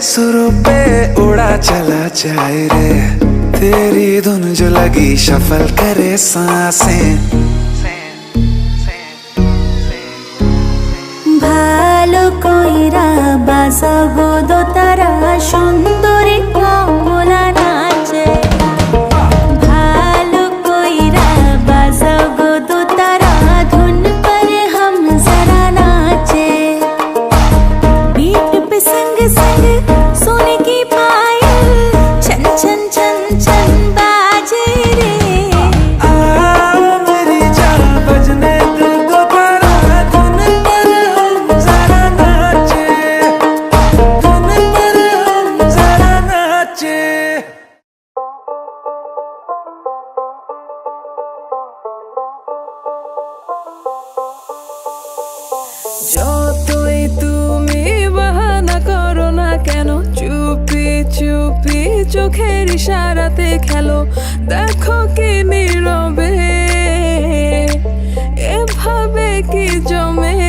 सुरों पे उड़ा चला जाए रे, तेरी धुन जो लगी शफल करे सांसें। ভালো কইরা বাজাবো দোতারা সুন্দরী কমলা নাচে, ভালো কইরা বাজাবো দোতারা ধুন पर हम जरा नाचे, बीट पे संग संग सोने की पायल छन छन छन छन बाजे रे। मेरी जान बजने दिल को बड़ा धुन पर हम जरा नाचे, धुन पर हम जरा नाचे। যতই তুমি বাহানা করো না কেন, চুপি চুপি চোখের ইশারাতে খেলো, দেখো কি নীরবে এভাবে কি জমে